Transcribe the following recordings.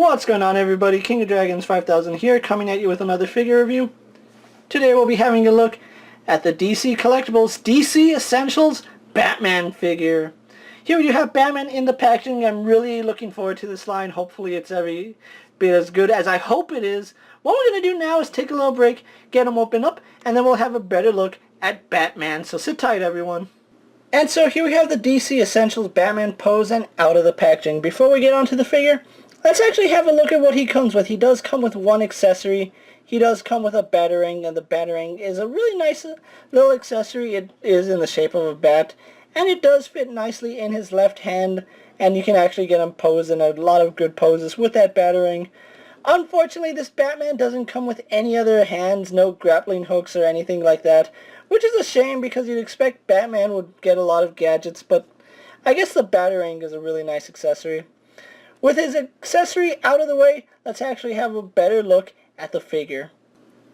What's going on, everybody? King of Dragons 5000 here, coming at you with another figure review. Today we'll be having a look at the DC Collectibles DC Essentials Batman figure. Here we do have Batman in the packaging. I'm really looking forward to this line. Hopefully it's every bit as good as I hope it is. What we're going to do now is take a little break, get them opened up, and then we'll have a better look at Batman. So sit tight, everyone. And so here we have the DC Essentials Batman pose and out of the packaging. Before we get onto the figure, let's actually have a look at what he comes with. He does come with one accessory. He does come with a batarang, and the batarang is a really nice little accessory. It is in the shape of a bat, and it does fit nicely in his left hand, and you can actually get him posed in a lot of good poses with that batarang. Unfortunately, this Batman doesn't come with any other hands, no grappling hooks or anything like that, which is a shame because you'd expect Batman would get a lot of gadgets, but I guess the batarang is a really nice accessory. With his accessory out of the way, let's actually have a better look at the figure.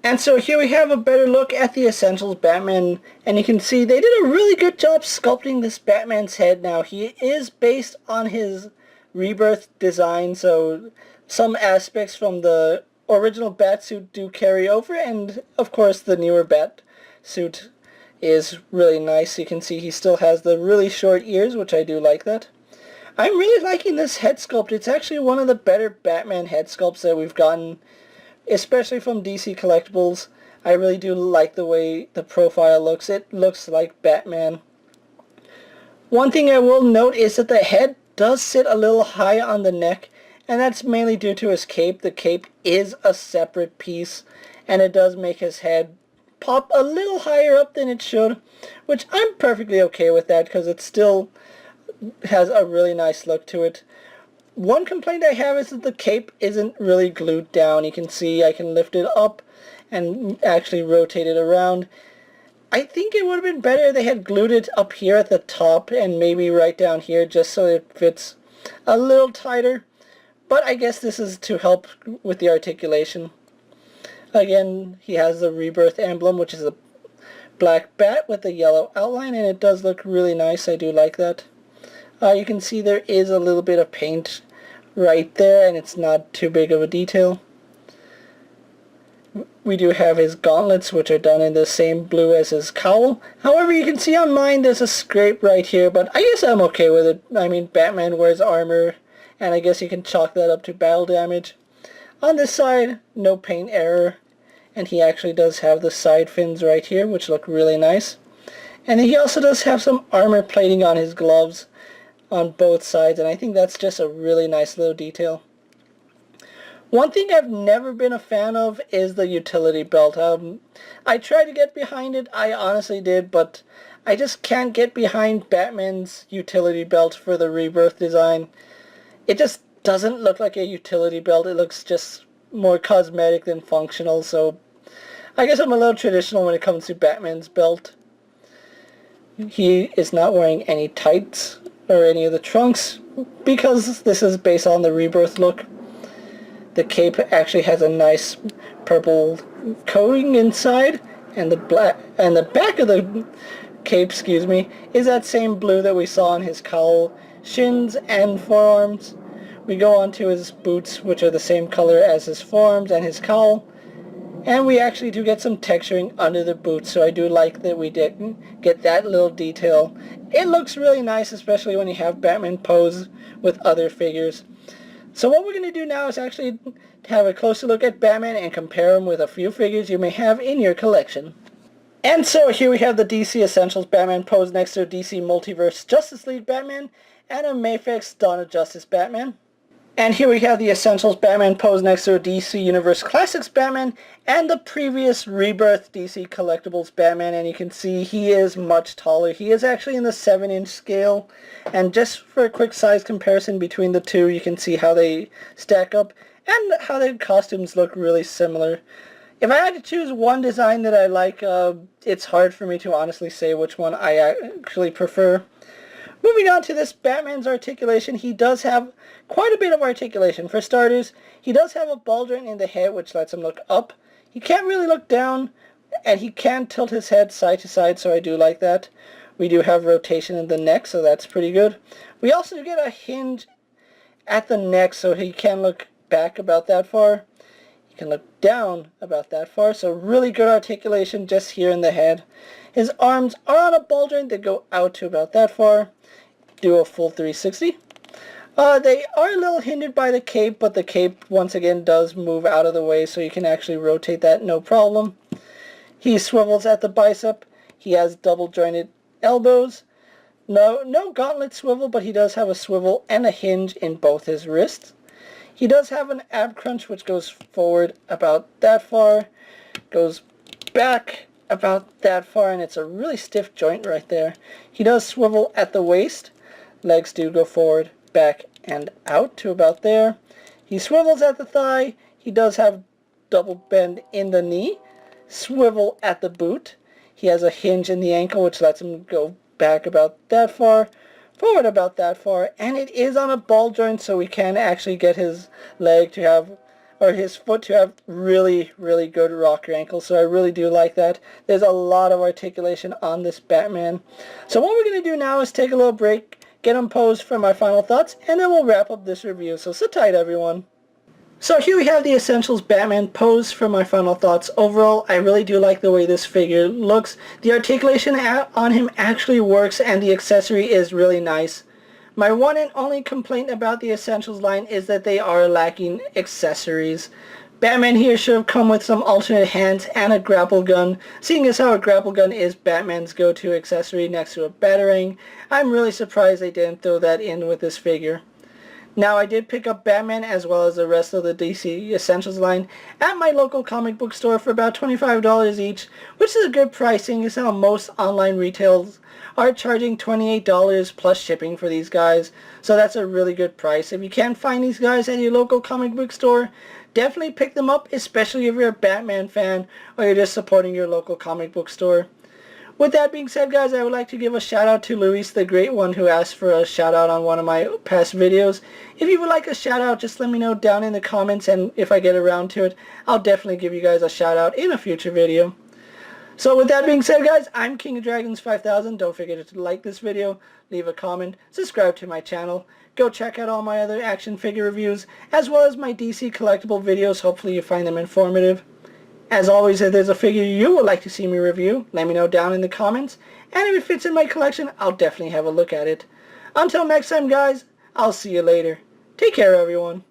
And so here we have a better look at the Essentials Batman, and you can see they did a really good job sculpting this Batman's head. Now, he is based on his Rebirth design, so some aspects from the original Batsuit do carry over, and of course the newer Batsuit is really nice. You can see he still has the really short ears, which I do like that. I'm really liking this head sculpt. It's actually one of the better Batman head sculpts that we've gotten, especially from DC Collectibles. I really do like the way the profile looks. It looks like Batman. One thing I will note is that the head does sit a little high on the neck, and that's mainly due to his cape. The cape is a separate piece, and it does make his head pop a little higher up than it should, which I'm perfectly okay with that because it still has a really nice look to it. One complaint I have is that the cape isn't really glued down. You can see I can lift it up and actually rotate it around. I think it would have been better if they had glued it up here at the top and maybe right down here just so it fits a little tighter. But I guess this is to help with the articulation. Again, he has the Rebirth emblem, which is a black bat with a yellow outline, and it does look really nice. I do like that. You can see there is a little bit of paint right there, and it's not too big of a detail. We do have his gauntlets, which are done in the same blue as his cowl. However, you can see on mine there's a scrape right here, but I guess I'm okay with it. I mean, Batman wears armor, and I guess you can chalk that up to battle damage. On this side, no paint error, and he actually does have the side fins right here, which look really nice. And he also does have some armor plating on his gloves on both sides, and I think that's just a really nice little detail. One thing I've never been a fan of is the utility belt. I tried to get behind it, I honestly did, but I just can't get behind Batman's utility belt for the Rebirth design. It just doesn't look like a utility belt. It looks just more cosmetic than functional, so I guess I'm a little traditional when it comes to Batman's belt. He is not wearing any tights or any of the trunks because this is based on the Rebirth look. The cape actually has a nice purple coating inside, and the back of the cape, is that same blue that we saw on his cowl, shins, and forearms. We go on to his boots, which are the same color as his forearms and his cowl. And we actually do get some texturing under the boots, so I do like that we did get that little detail. It looks really nice, especially when you have Batman pose with other figures. So what we're going to do now is actually have a closer look at Batman and compare him with a few figures you may have in your collection. And so here we have the DC Essentials Batman pose next to a DC Multiverse Justice League Batman and a Mafex Dawn of Justice Batman. And here we have the Essentials Batman pose next to a DC Universe Classics Batman and the previous Rebirth DC Collectibles Batman, and you can see he is much taller. He is actually in the 7-inch scale, and just for a quick size comparison between the two, you can see how they stack up and how their costumes look really similar. If I had to choose one design that I like, it's hard for me to honestly say which one I actually prefer. Moving on to this Batman's articulation, he does have quite a bit of articulation. For starters, he does have a ball joint in the head which lets him look up. He can't really look down, and he can tilt his head side to side, so I do like that. We do have rotation in the neck, so that's pretty good. We also get a hinge at the neck, so he can look back about that far. You can look down about that far, so really good articulation just here in the head. His arms are on a ball joint that go out to about that far. Do a full 360. They are a little hindered by the cape, but the cape once again does move out of the way, so you can actually rotate that no problem. He swivels at the bicep. He has double jointed elbows. No gauntlet swivel, but he does have a swivel and a hinge in both his wrists. He does have an ab crunch, which goes forward about that far, goes back about that far, and it's a really stiff joint right there. He does swivel at the waist. Legs do go forward, back, and out to about there. He swivels at the thigh. He does have double bend in the knee. Swivel at the boot. He has a hinge in the ankle, which lets him go back about that far, forward about that far, and it is on a ball joint, so we can actually get his leg to have, or his foot to have really good rocker ankle, so I really do like that. There's a lot of articulation on this Batman. So what we're going to do now is take a little break, get him posed for my final thoughts, and then we'll wrap up this review, so sit tight everyone. So here we have the Essentials Batman pose for my final thoughts. Overall, I really do like the way this figure looks. The articulation on him actually works, and the accessory is really nice. My one and only complaint about the Essentials line is that they are lacking accessories. Batman here should have come with some alternate hands and a grapple gun. Seeing as how a grapple gun is Batman's go-to accessory next to a Batarang, I'm really surprised they didn't throw that in with this figure. Now, I did pick up Batman as well as the rest of the DC Essentials line at my local comic book store for about $25 each, which is a good pricing. Is how most online retailers are charging $28 plus shipping for these guys, so that's a really good price. If you can't find these guys at your local comic book store, definitely pick them up, especially if you're a Batman fan or you're just supporting your local comic book store. With that being said, guys, I would like to give a shout out to Luis, the great one, who asked for a shout out on one of my past videos. If you would like a shout out, just let me know down in the comments, and if I get around to it, I'll definitely give you guys a shout out in a future video. So with that being said, guys, I'm KingofDragons 5000. Don't forget to like this video, leave a comment, subscribe to my channel. Go check out all my other action figure reviews, as well as my DC collectible videos. Hopefully you find them informative. As always, if there's a figure you would like to see me review, let me know down in the comments, and if it fits in my collection, I'll definitely have a look at it. Until next time, guys, I'll see you later. Take care, everyone.